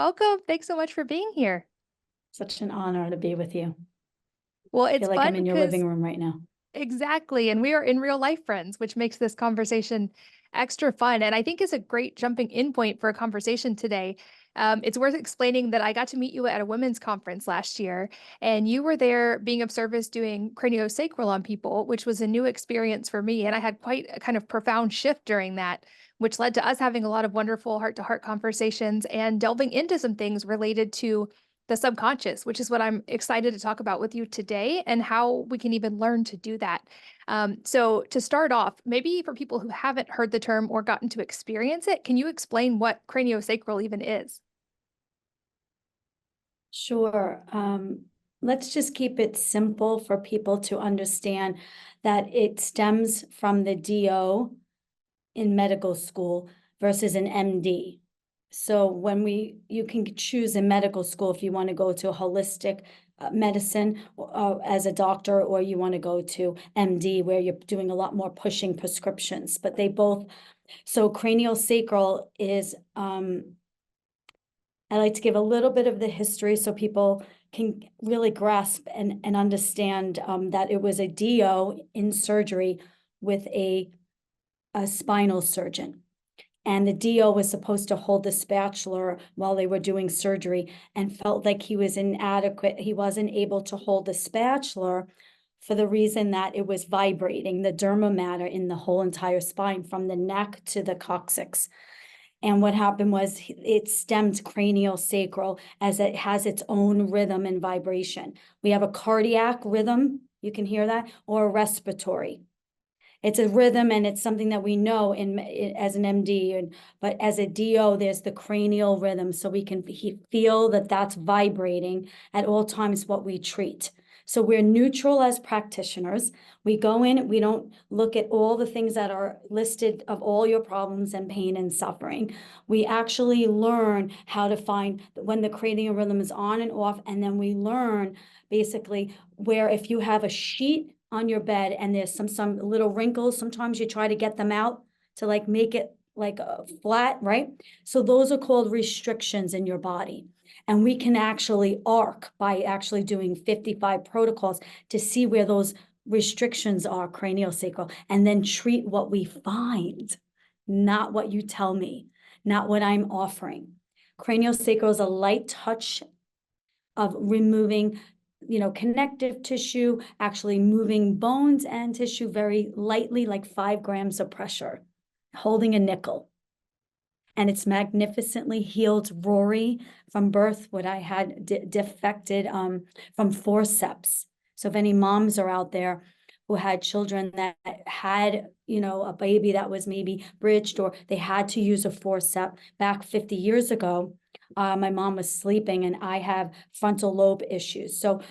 Welcome. Thanks so much for being here. Such an honor to be with you. Well, I it's feel like I'm fun in your because living room right now. exactly, and we are in real life friends, which makes this conversation extra fun. And I think is a great jumping in point for a conversation today. It's worth explaining that I got to meet you at a women's conference last year, and you were there being of service doing craniosacral on people, which was a new experience for me. And I had quite a kind of profound shift during that, which led to us having a lot of wonderful heart to heart conversations and delving into some things related to the subconscious, which is what I'm excited to talk about with you today and how we can even learn to do that. So, to start off, maybe for people who haven't heard the term or gotten to experience it, can you explain what craniosacral even is? Sure. Let's just keep it simple for people to understand that it stems from the DO in medical school versus an MD. So you can choose in medical school if you want to go to holistic medicine as a doctor, or you want to go to MD where you're doing a lot more pushing prescriptions, but they both, so craniosacral is, I like to give a little bit of the history so people can really grasp and understand that it was a DO in surgery with a spinal surgeon. And the DO was supposed to hold the spatula while they were doing surgery and felt like he was inadequate. He wasn't able to hold the spatula for the reason that it was vibrating the derma matter in the whole entire spine from the neck to the coccyx. And what happened was it stemmed craniosacral as it has its own rhythm and vibration. We have a cardiac rhythm, you can hear that, or a respiratory. It's a rhythm, and it's something that we know as an MD, but as a DO, there's the cranial rhythm, so we can feel that that's vibrating at all times what we treat. So we're neutral as practitioners. We go in, we don't look at all the things that are listed of all your problems and pain and suffering. We actually learn how to find when the cranial rhythm is on and off, and then we learn basically where if you have a sheet on your bed and there's some little wrinkles, sometimes you try to get them out to like make it like flat, right? So those are called restrictions in your body. And we can actually arc by actually doing 55 protocols to see where those restrictions are craniosacral, and then treat what we find, not what you tell me, not what I'm offering. Craniosacral is a light touch of removing connective tissue, actually moving bones and tissue very lightly, like 5 grams of pressure, holding a nickel. And it's magnificently healed Rory from birth, what I had defected from forceps. So if any moms are out there who had children that had, a baby that was maybe bridged, or they had to use a forceps back 50 years ago, my mom was sleeping, and I have frontal lobe issues. So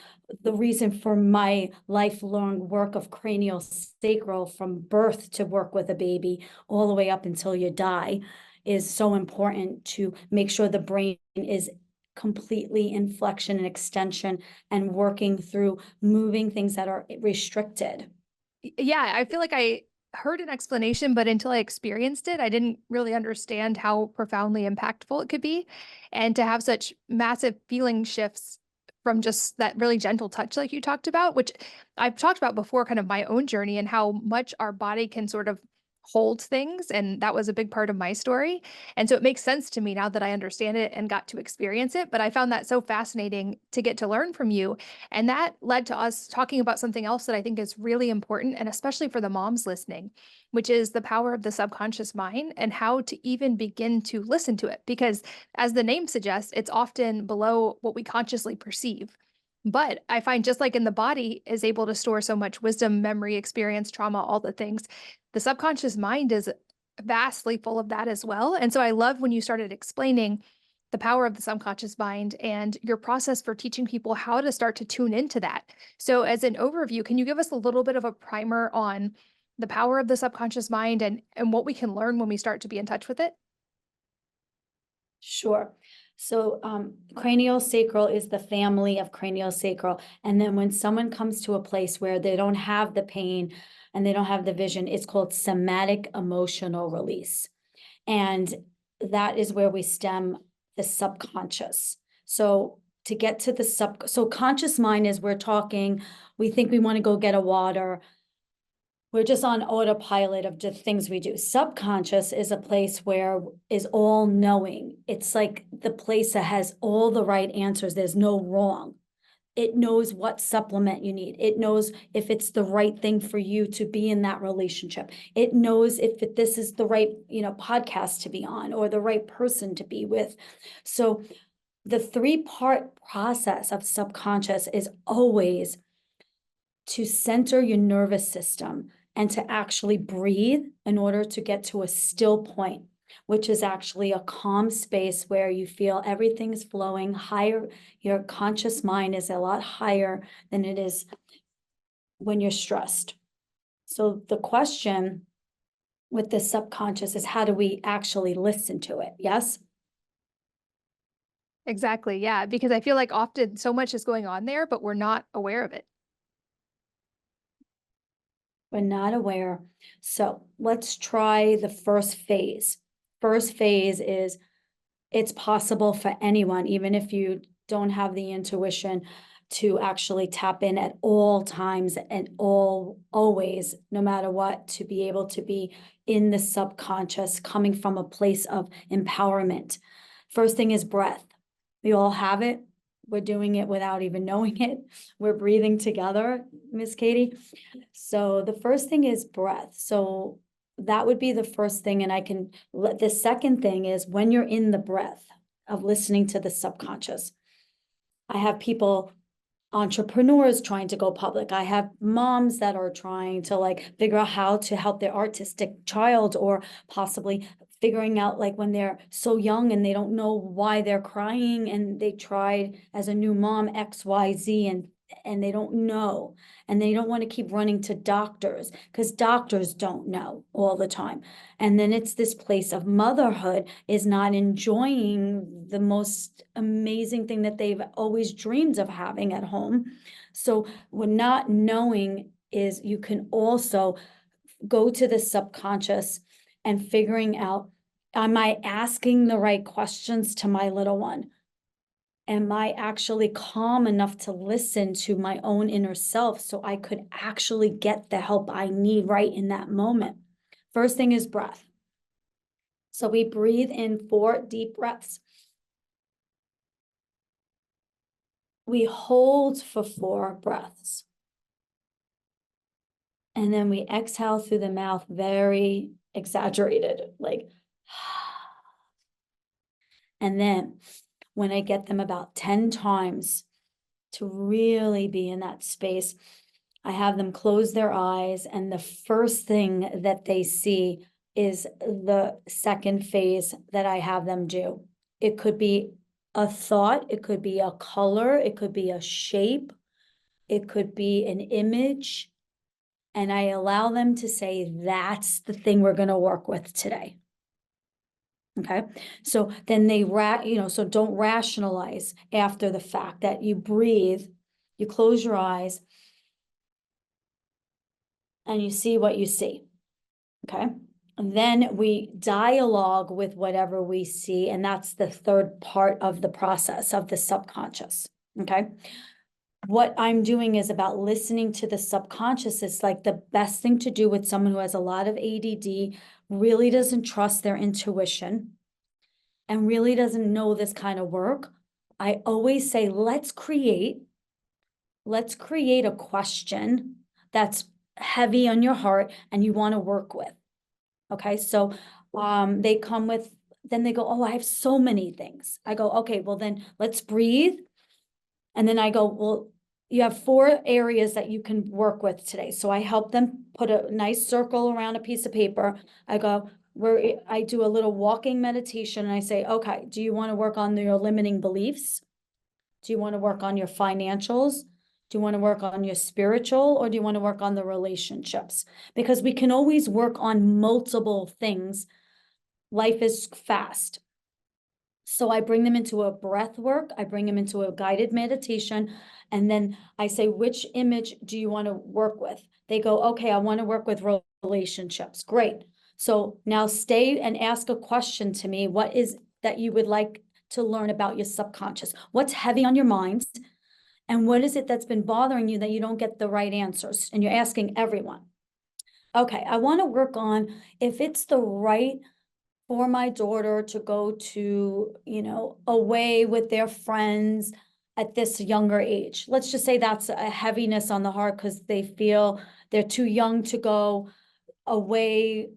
the reason for my lifelong work of craniosacral from birth to work with a baby all the way up until you die is so important, to make sure the brain is completely in flexion and extension and working through moving things that are restricted. Yeah, I feel like I heard an explanation, but until I experienced it, I didn't really understand how profoundly impactful it could be. And to have such massive feeling shifts from just that really gentle touch, like you talked about, which I've talked about before, kind of my own journey and how much our body can sort of hold things. And that was a big part of my story. And so it makes sense to me now that I understand it and got to experience it. But I found that so fascinating to get to learn from you. And that led to us talking about something else that I think is really important, and especially for the moms listening, which is the power of the subconscious mind and how to even begin to listen to it. Because as the name suggests, it's often below what we consciously perceive. But I find just like in the body is able to store so much wisdom, memory, experience, trauma, all the things, the subconscious mind is vastly full of that as well. And so I love when you started explaining the power of the subconscious mind and your process for teaching people how to start to tune into that. So, as an overview, can you give us a little bit of a primer on the power of the subconscious mind and what we can learn when we start to be in touch with it? Sure. So craniosacral is the family of craniosacral. And then when someone comes to a place where they don't have the pain and they don't have the vision, it's called somatic emotional release. And that is where we stem the subconscious. So to get to the so conscious mind is we're talking, we think we want to go get a water. We're just on autopilot of just things we do. Subconscious is a place where is all knowing. It's like the place that has all the right answers. There's no wrong. It knows what supplement you need. It knows if it's the right thing for you to be in that relationship. It knows if this is the right, podcast to be on or the right person to be with. So the 3-part process of subconscious is always to center your nervous system and to actually breathe in order to get to a still point, which is actually a calm space where you feel everything's flowing higher. Your conscious mind is a lot higher than it is when you're stressed. So the question with the subconscious is, how do we actually listen to it? Yes? Exactly. Yeah. Because I feel like often so much is going on there, but we're not aware of it. We're not aware. So let's try the first phase. First phase is it's possible for anyone, even if you don't have the intuition, to actually tap in at all times and always, no matter what, to be able to be in the subconscious, coming from a place of empowerment. First thing is breath. We all have it. We're doing it without even knowing it. We're breathing together, Miss Katie. So the first thing is breath. So that would be the first thing. And the second thing is when you're in the breath of listening to the subconscious. I have people, entrepreneurs trying to go public. I have moms that are trying to figure out how to help their artistic child, or possibly figuring out when they're so young and they don't know why they're crying, and they tried as a new mom XYZ and they don't know, and they don't want to keep running to doctors because doctors don't know all the time. And then it's this place of motherhood is not enjoying the most amazing thing that they've always dreamed of having at home. So what not knowing is you can also go to the subconscious and figuring out, am I asking the right questions to my little one? Am I actually calm enough to listen to my own inner self so I could actually get the help I need right in that moment? First thing is breath. So we breathe in 4 deep breaths. We hold for 4 breaths. And then we exhale through the mouth, very exaggerated, and then when I get them about 10 times to really be in that space, I have them close their eyes, and the first thing that they see is the second phase that I have them do. It could be a thought, it could be a color, it could be a shape, it could be an image, and I allow them to say, that's the thing we're going to work with today. Okay, so then so don't rationalize after the fact that you breathe, you close your eyes, and you see what you see. Okay, and then we dialogue with whatever we see, and that's the third part of the process of the subconscious. Okay, what I'm doing is about listening to the subconscious. It's like the best thing to do with someone who has a lot of ADD, really doesn't trust their intuition, and really doesn't know this kind of work. I always say, let's create a question that's heavy on your heart and you want to work with. Okay, so they come with, then they go, oh, I have so many things. I go, okay, well then let's breathe. And then I go, well, you have 4 areas that you can work with today. So I help them put a nice circle around a piece of paper. I go, I do a little walking meditation, and I say, okay, do you want to work on your limiting beliefs? Do you want to work on your financials? Do you want to work on your spiritual, or do you want to work on the relationships? Because we can always work on multiple things. Life is fast. So I bring them into a breath work. I bring them into a guided meditation. And then I say, which image do you want to work with? They go, okay, I want to work with relationships. Great. So now stay and ask a question to me. What is that you would like to learn about your subconscious. What's heavy on your mind? And what is it that's been bothering you that you don't get the right answers? And you're asking everyone. Okay, I want to work on if it's the right for my daughter to go to, away with their friends at this younger age. Let's just say that's a heaviness on the heart because they feel they're too young to go away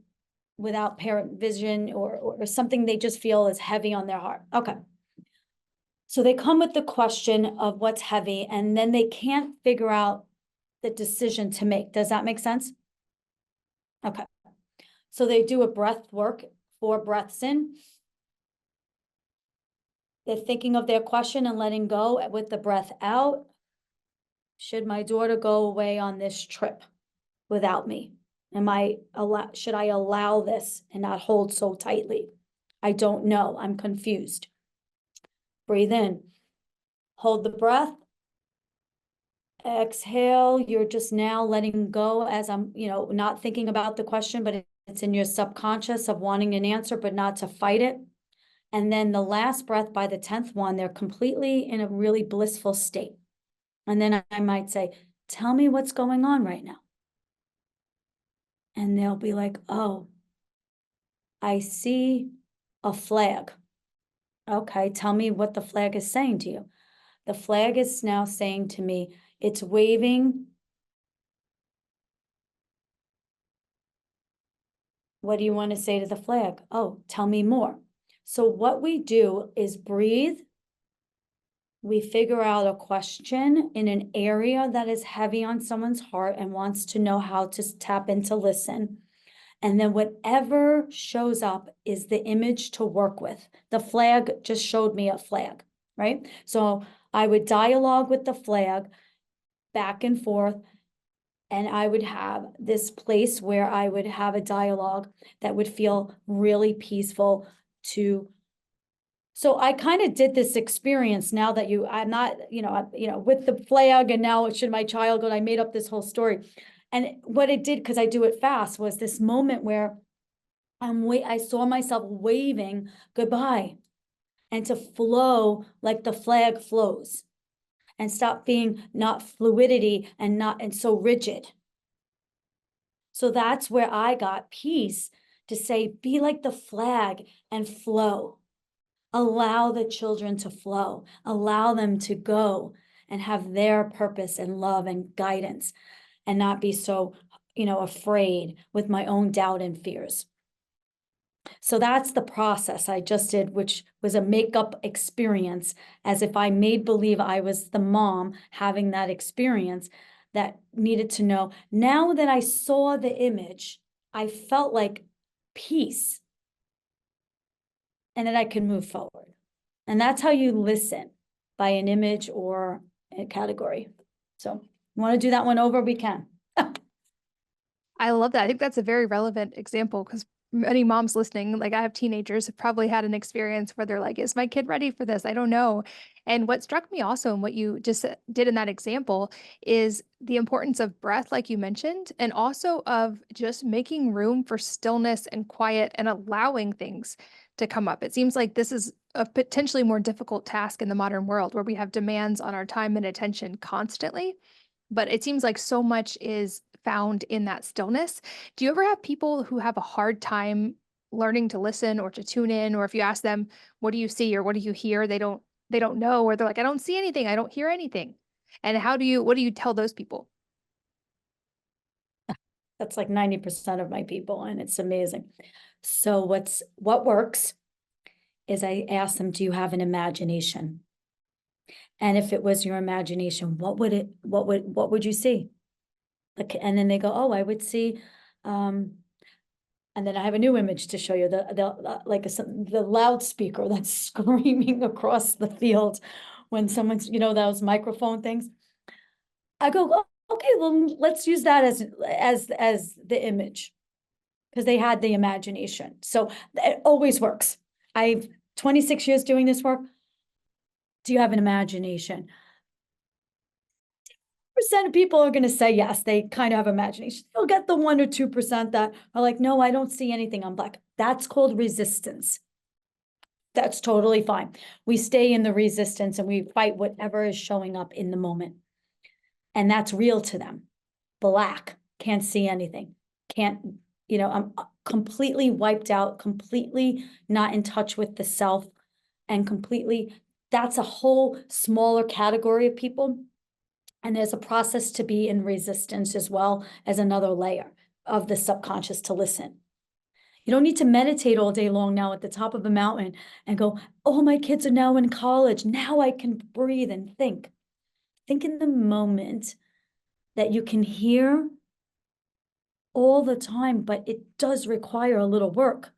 without parent vision or something they just feel is heavy on their heart. Okay. So they come with the question of what's heavy, and then they can't figure out the decision to make. Does that make sense? Okay. So they do a breath work, 4 breaths in. They're thinking of their question and letting go with the breath out. Should my daughter go away on this trip without me? Should I allow this and not hold so tightly? I don't know. I'm confused. Breathe in. Hold the breath. Exhale. You're just now letting go as I'm, not thinking about the question, but it's in your subconscious of wanting an answer, but not to fight it. And then the last breath, by the 10th one, they're completely in a really blissful state. And then I might say, tell me what's going on right now. And they'll be like, oh, I see a flag. Okay, tell me what the flag is saying to you. The flag is now saying to me, it's waving. What do you want to say to the flag? Oh, tell me more. So what we do is breathe. We figure out a question in an area that is heavy on someone's heart and wants to know how to tap in to listen. And then whatever shows up is the image to work with. The flag just showed me a flag, right? So I would dialogue with the flag back and forth, and I would have this place where I would have a dialogue that would feel really peaceful to. So I kind of did this experience now that I'm not, with the flag, and now should my child go, I made up this whole story. And what it did, because I do it fast, was this moment where I saw myself waving goodbye and to flow like the flag flows and stop being not fluidity and so rigid. So that's where I got peace to say, be like the flag and flow. Allow the children to flow, allow them to go and have their purpose and love and guidance and not be so, afraid with my own doubt and fears. So that's the process I just did, which was a makeup experience, as if I made believe I was the mom having that experience that needed to know. Now that I saw the image, I felt like peace and that I can move forward. And that's how you listen, by an image or a category. So you want to do that one over? We can. I love that. I think that's a very relevant example because many moms listening, like I have teenagers, have probably had an experience where they're like, is my kid ready for this? I don't know. And what struck me also in what you just did in that example is the importance of breath, like you mentioned, and also of just making room for stillness and quiet and allowing things to come up. It seems like this is a potentially more difficult task in the modern world where we have demands on our time and attention constantly. But it seems like so much is found in that stillness. Do you ever have people who have a hard time learning to listen or to tune in, or if you ask them, what do you see or what do you hear? They don't know, or they're like, I don't see anything, I don't hear anything. And what do you tell those people? That's like 90% of my people, and it's amazing. So what works is I ask them, do you have an imagination? And if it was your imagination, what would you see? Like, and then they go, oh, I would see, and then I have a new image to show you, the loudspeaker that's screaming across the field when someone's, those microphone things. I go, oh, okay, well, let's use that as the image, because they had the imagination. So it always works. I've 26 years doing this work. Do you have an imagination? Percent of people are going to say yes, they kind of have imagination. You'll get the 1 or 2% that are like, no, I don't see anything. I'm like, that's called resistance. That's totally fine. We stay in the resistance and we fight whatever is showing up in the moment. And that's real to them. Black, can't see anything, can't, I'm completely wiped out, completely not in touch with the self, and completely, that's a whole smaller category of people. And there's a process to be in resistance as well as another layer of the subconscious to listen. You don't need to meditate all day long now at the top of a mountain and go, oh, my kids are now in college. Now I can breathe and think. Think in the moment that you can hear all the time, but it does require a little work.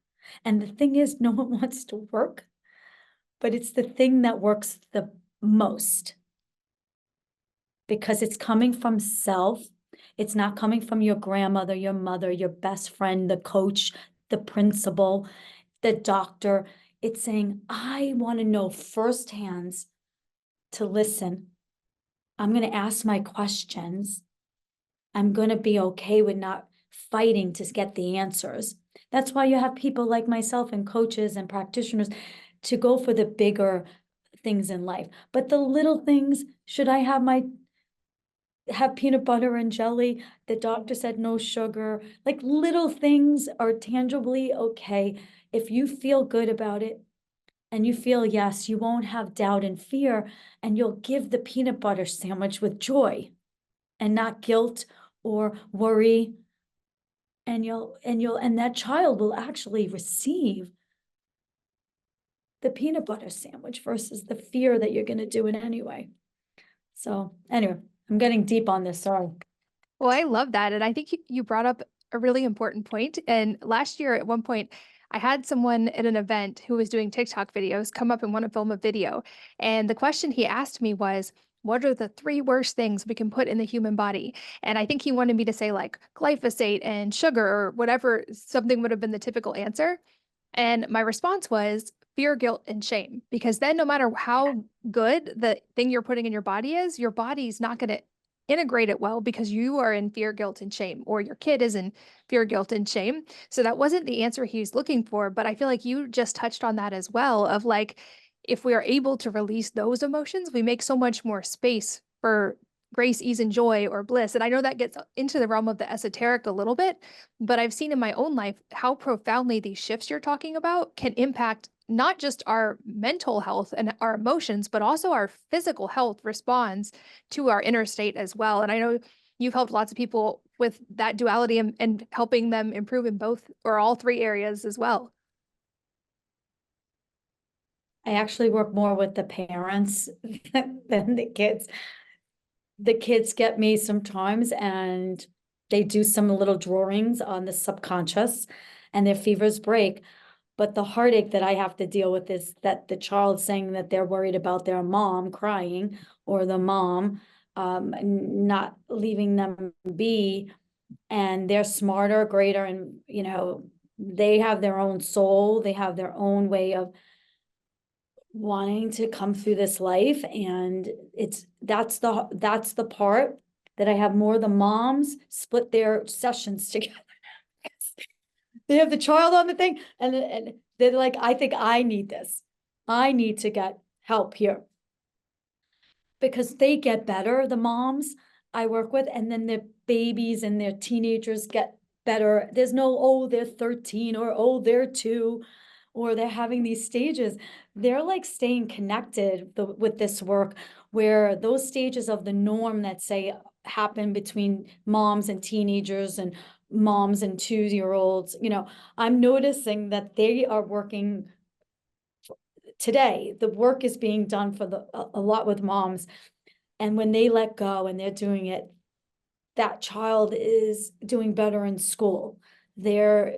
And the thing is, no one wants to work, but it's the thing that works the most because it's coming from self. It's not coming from your grandmother, your mother, your best friend, the coach, the principal, the doctor. It's saying, I want to know firsthand to listen. I'm going to ask my questions. I'm going to be okay with not fighting to get the answers. That's why you have people like myself and coaches and practitioners to go for the bigger things in life. But the little things, should I have peanut butter and jelly? The doctor said no sugar. Like little things are tangibly okay. If you feel good about it and you feel yes, you won't have doubt and fear, and you'll give the peanut butter sandwich with joy and not guilt or worry. And that child will actually receive the peanut butter sandwich versus the fear that you're going to do it anyway. So anyway, I'm getting deep on this. Sorry. Well, I love that. And I think you brought up a really important point. And last year at one point, I had someone at an event who was doing TikTok videos come up and want to film a video. And the question he asked me was, what are the three worst things we can put in the human body? And I think he wanted me to say like glyphosate and sugar or whatever, something would have been the typical answer. And my response was fear, guilt, and shame. Because then no matter how good the thing you're putting in your body is, your body's not going to integrate it well because you are in fear, guilt, and shame, or your kid is in fear, guilt, and shame. So that wasn't the answer he's looking for. But I feel like you just touched on that as well of like, if we are able to release those emotions, we make so much more space for grace, ease, and joy or bliss. And I know that gets into the realm of the esoteric a little bit, but I've seen in my own life how profoundly these shifts you're talking about can impact not just our mental health and our emotions, but also our physical health responds to our inner state as well. And I know you've helped lots of people with that duality and helping them improve in both or all three areas as well. I actually work more with the parents than the kids. The kids get me sometimes and they do some little drawings on the subconscious and their fevers break. But the heartache that I have to deal with is that the child saying that they're worried about their mom crying or the mom not leaving them be, and they're smarter, greater, and they have their own soul, they have their own way of wanting to come through this life. And that's the part that I have more. The moms split their sessions together. They have the child on the thing and they're like, I think I need this. I need to get help here. Because they get better, the moms I work with, and then their babies and their teenagers get better. There's no, oh, they're 13 or oh, they're 2 or they're having these stages. They're like staying connected with this work where those stages of the norm that say happen between moms and teenagers and moms and 2-year-olds, I'm noticing that they are working today. The work is being done for a lot with moms. And when they let go and they're doing it, that child is doing better in school. They're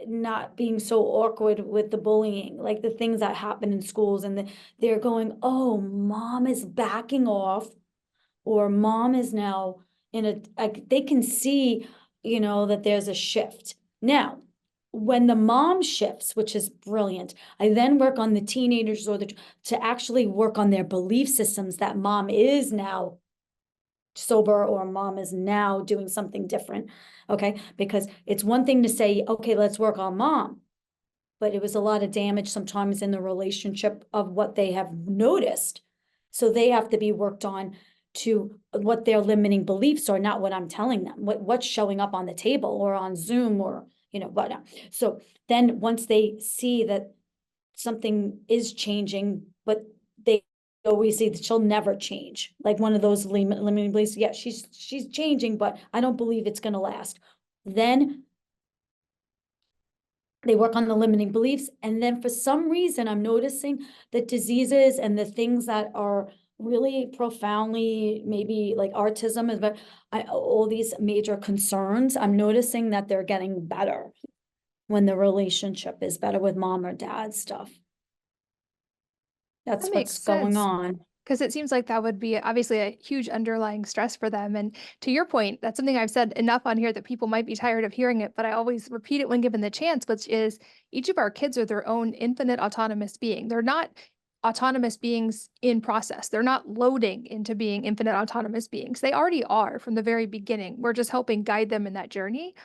not being so awkward with the bullying, like the things that happen in schools, and they're going, oh, mom is backing off, or mom is now they can see, that there's a shift. Now, when the mom shifts, which is brilliant, I then work on the teenagers to actually work on their belief systems that mom is now sober or mom is now doing something different. Okay. Because it's one thing to say, okay, let's work on mom. but it was a lot of damage sometimes in the relationship of what they have noticed. So they have to be worked on to what their limiting beliefs are, not what I'm telling them, what's showing up on the table or on Zoom or, but so then once they see that something is changing, but they always say that she'll never change, like one of those limiting beliefs. Yeah, she's changing, but I don't believe it's going to last. Then they work on the limiting beliefs. And then for some reason, I'm noticing that diseases and the things that are really profoundly, maybe like autism, but all these major concerns, I'm noticing that they're getting better when the relationship is better with mom or dad stuff. That's That what's makes going sense. on. Because it seems like that would be obviously a huge underlying stress for them. And to your point, that's something I've said enough on here that people might be tired of hearing it, but I always repeat it when given the chance, which is each of our kids are their own infinite autonomous being. They're not autonomous beings in process. They're not loading into being infinite autonomous beings. They already are from the very beginning. We're just helping guide them in that journey.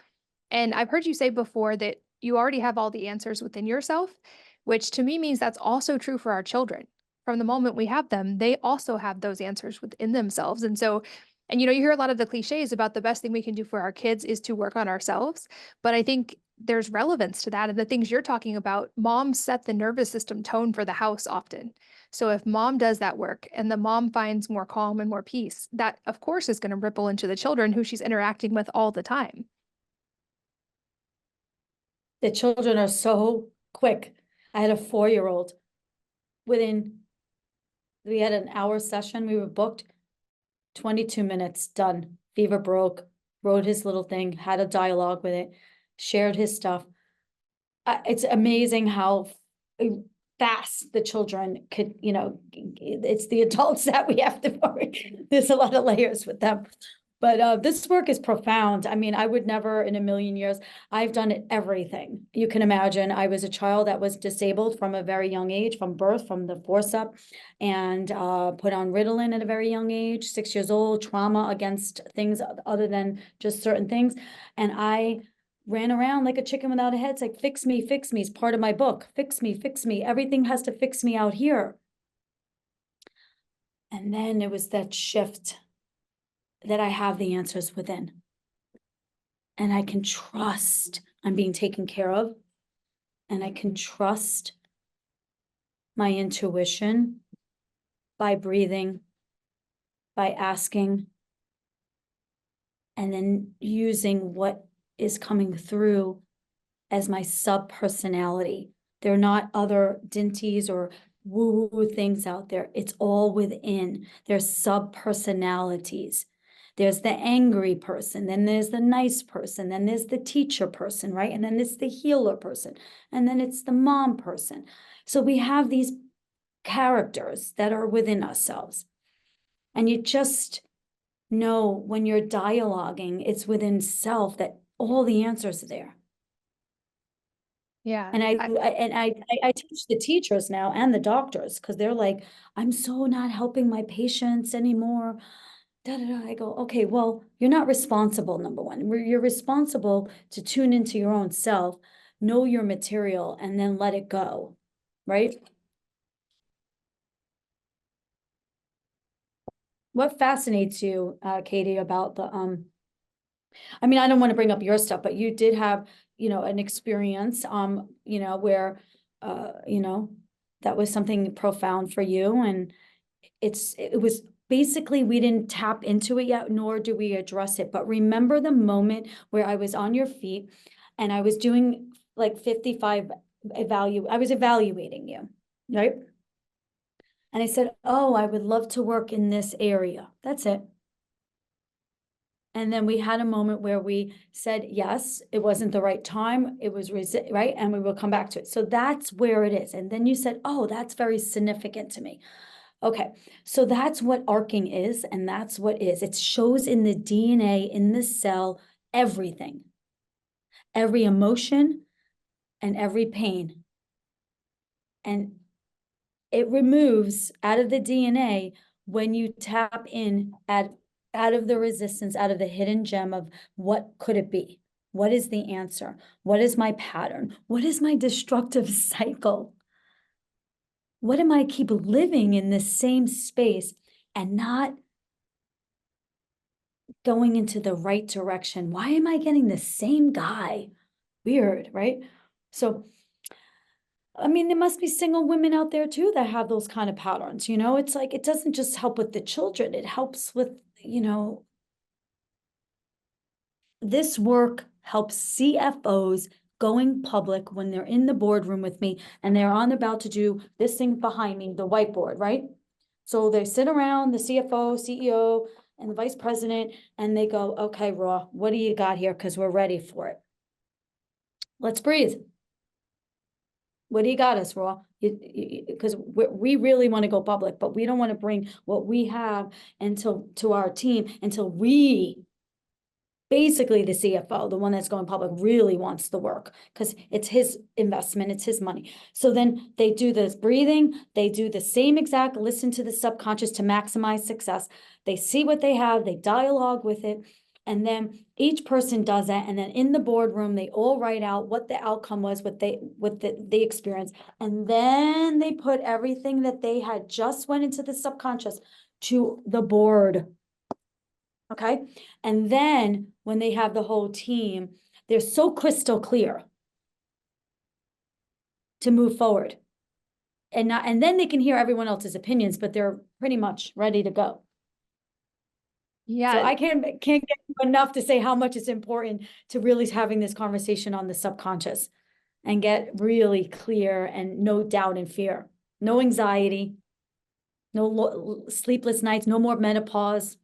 And I've heard you say before that you already have all the answers within yourself, which to me means that's also true for our children. From the moment we have them, they also have those answers within themselves. And so, and you hear a lot of the cliches about the best thing we can do for our kids is to work on ourselves. But I think there's relevance to that. And the things you're talking about, moms set the nervous system tone for the house often. So if mom does that work and the mom finds more calm and more peace, that of course is going to ripple into the children who she's interacting with all the time. The children are so quick. I had a 4-year-old within, we had an hour session, we were booked, 22 minutes, done. Fever broke, wrote his little thing, had a dialogue with it, shared his stuff. It's amazing how fast the children could, it's the adults that we have to worry. There's a lot of layers with them. But this work is profound. I mean, I would never in a million years, I've done everything you can imagine. I was a child that was disabled from a very young age, from birth, from the forceps, and put on Ritalin at a very young age, 6 years old, trauma against things other than just certain things. And I ran around like a chicken without a head. It's like, fix me, it's part of my book. Fix me. Everything has to fix me out here. And then it was that shift that I have the answers within. And I can trust I'm being taken care of. And I can trust my intuition by breathing, by asking, and then using what is coming through as my sub-personality. They're not other dinties or woo-woo things out there. It's all within. They're sub-personalities. There's the angry person, then there's the nice person, then there's the teacher person, right? And then it's the healer person, and then it's the mom person. So we have these characters that are within ourselves. And you just know when you're dialoguing, it's within self that all the answers are there. Yeah. And I teach the teachers now and the doctors because they're like, I'm so not helping my patients anymore. I go, okay, well, you're not responsible, number one. You're responsible to tune into your own self, know your material, and then let it go, right? What fascinates you, Katie, about the I mean, I don't want to bring up your stuff, but you did have, an experience, where, that was something profound for you. And it was basically, we didn't tap into it yet, nor do we address it. But remember the moment where I was on your feet and I was doing like 55 I was evaluating you, right? And I said, oh, I would love to work in this area. That's it. And then we had a moment where we said, yes, it wasn't the right time. It was right. And we will come back to it. So that's where it is. And then you said, oh, that's very significant to me. Okay. So that's what arcing is. And that's what is. It shows in the DNA, in the cell, everything, every emotion and every pain. And it removes out of the DNA when you tap in out of the resistance, out of the hidden gem of what could it be, What is the answer? What is my pattern? What is my destructive cycle? What am I keep living in this same space and not going into the right direction? Why am I getting the same guy? Weird, right? So, I mean, there must be single women out there too that have those kind of patterns, you know? It's like, it doesn't just help with the children, it helps with, you know, this work helps CFOs going public when they're in the boardroom with me and they're about to do this thing behind me, the whiteboard, right? So they sit around, the CFO, CEO, and the vice president, and they go, okay, Raw, what do you got here? Because we're ready for it. Let's breathe. What do you got us, Raw? Because we really want to go public, but we don't want to bring what we have to our team until we, basically the CFO, the one that's going public, really wants the work because it's his investment, it's his money. So then they do this breathing, they do the same exact listen to the subconscious to maximize success. They see what they have, they dialogue with it, and then each person does that. And then in the boardroom, they all write out what the outcome was, what the experience. And then they put everything that they had just went into the subconscious to the board. Okay. And then when they have the whole team, they're so crystal clear to move forward. And then they can hear everyone else's opinions, but they're pretty much ready to go. Yeah. So I can't get enough to say how much it's important to really having this conversation on the subconscious and get really clear and no doubt and fear, no anxiety, no sleepless nights, no more menopause.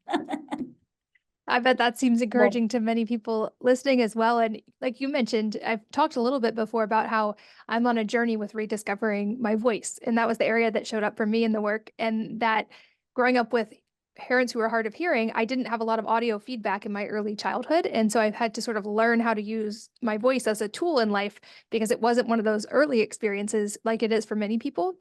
I bet that seems Well, encouraging to many people listening as well. And like you mentioned, I've talked a little bit before about how I'm on a journey with rediscovering my voice. And that was the area that showed up for me in the work. And that growing up with parents who are hard of hearing, I didn't have a lot of audio feedback in my early childhood. And so I've had to sort of learn how to use my voice as a tool in life because it wasn't one of those early experiences like it is for many people.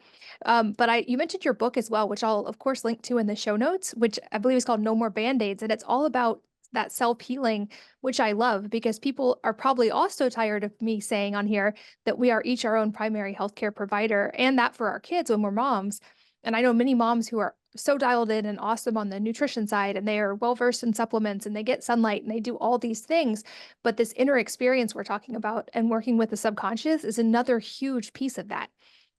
But you mentioned your book as well, which I'll of course link to in the show notes, which I believe is called No More Band-Aids. And it's all about that self-healing, which I love because people are probably also tired of me saying on here that we are each our own primary healthcare provider and that for our kids when we're moms. And I know many moms who are so dialed in and awesome on the nutrition side, and they are well versed in supplements and they get sunlight and they do all these things. But this inner experience we're talking about and working with the subconscious is another huge piece of that.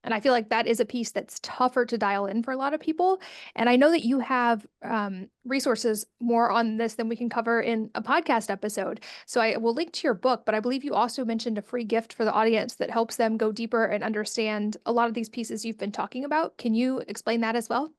And I feel like that is a piece that's tougher to dial in for a lot of people. And I know that you have resources more on this than we can cover in a podcast episode. So I will link to your book, but I believe you also mentioned a free gift for the audience that helps them go deeper and understand a lot of these pieces you've been talking about. Can you explain that as well?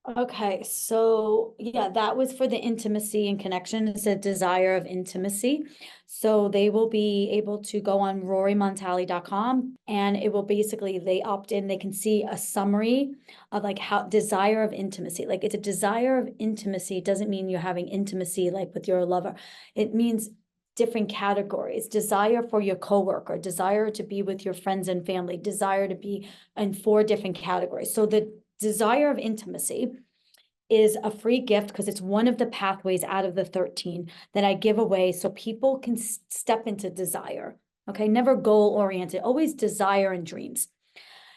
okay, so yeah, that was for the intimacy and connection. It's a desire of intimacy. So they will be able to go on RoriMontali.com and it will basically, they opt in, they can see a summary of like how desire of intimacy. Like it's a desire of intimacy. It doesn't mean you're having intimacy like with your lover. It means different categories: desire for your coworker, desire to be with your friends and family, desire to be in 4 different categories. So the desire of intimacy is a free gift because it's one of the pathways out of the 13 that I give away so people can step into desire. Okay, never goal oriented, always desire and dreams.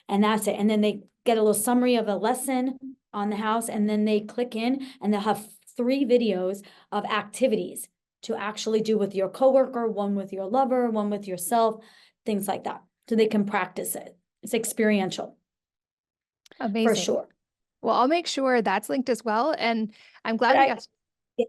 And that's it. And then they get a little summary of a lesson on the house, and then they click in and they'll have 3 videos of activities to actually do with your coworker, one with your lover, one with yourself, things like that. So they can practice it. It's experiential. For Amazing. sure. Well, I'll make sure that's linked as well. And I'm But glad we got.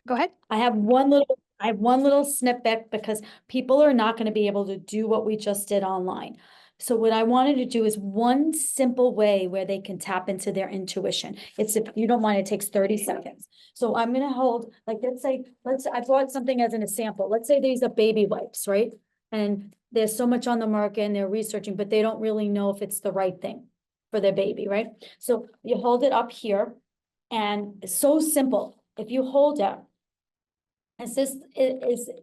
Go ahead. I have one little snippet because people are not going to be able to do what we just did online. So what I wanted to do is one simple way where they can tap into their intuition. It's, if you don't mind, it takes 30 seconds. So I'm going to hold, like, I brought something as an example. Let's say these are baby wipes, right? And there's so much on the market and they're researching, but they don't really know if it's the right thing for their baby, right? So you hold it up here and it's so simple. If you hold it,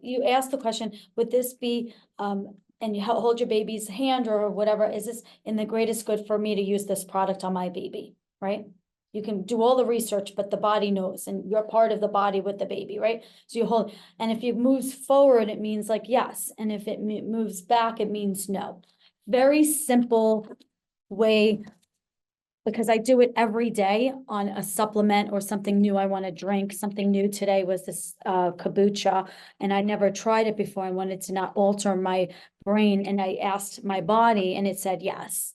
you ask the question, would this be, and you hold your baby's hand or whatever, is this in the greatest good for me to use this product on my baby, right? You can do all the research, but the body knows, and you're part of the body with the baby, right? So you hold, and if it moves forward, it means like yes, and if it moves back, it means no. Very simple way, because I do it every day on a supplement or something new I want to drink. Something new today was this kombucha, and I never tried it before. I wanted to not alter my brain, and I asked my body, and it said yes.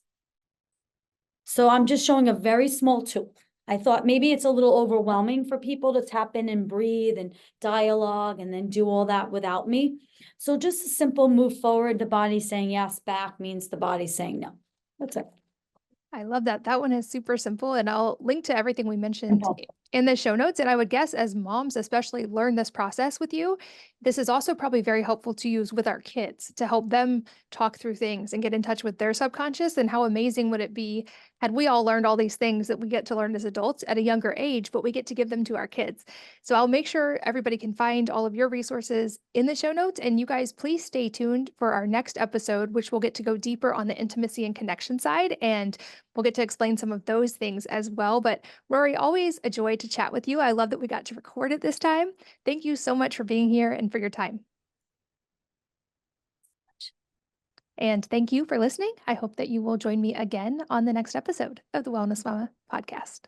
So I'm just showing a very small tool. I thought maybe it's a little overwhelming for people to tap in and breathe and dialogue and then do all that without me. So just a simple move forward, the body saying yes, back means the body saying no. That's it. I love that. That one is super simple, and I'll link to everything we mentioned Simple. in the show notes. And I would guess as moms, especially learn this process with you, this is also probably very helpful to use with our kids to help them talk through things and get in touch with their subconscious. And how amazing would it be had we all learned all these things that we get to learn as adults at a younger age, but we get to give them to our kids. So I'll make sure everybody can find all of your resources in the show notes. And you guys, please stay tuned for our next episode, which we'll get to go deeper on the intimacy and connection side. And we'll get to explain some of those things as well. But Rory, always a joy to chat with you. I love that we got to record it this time. Thank you so much for being here and for your time. And thank you for listening. I hope that you will join me again on the next episode of the Wellness Mama podcast.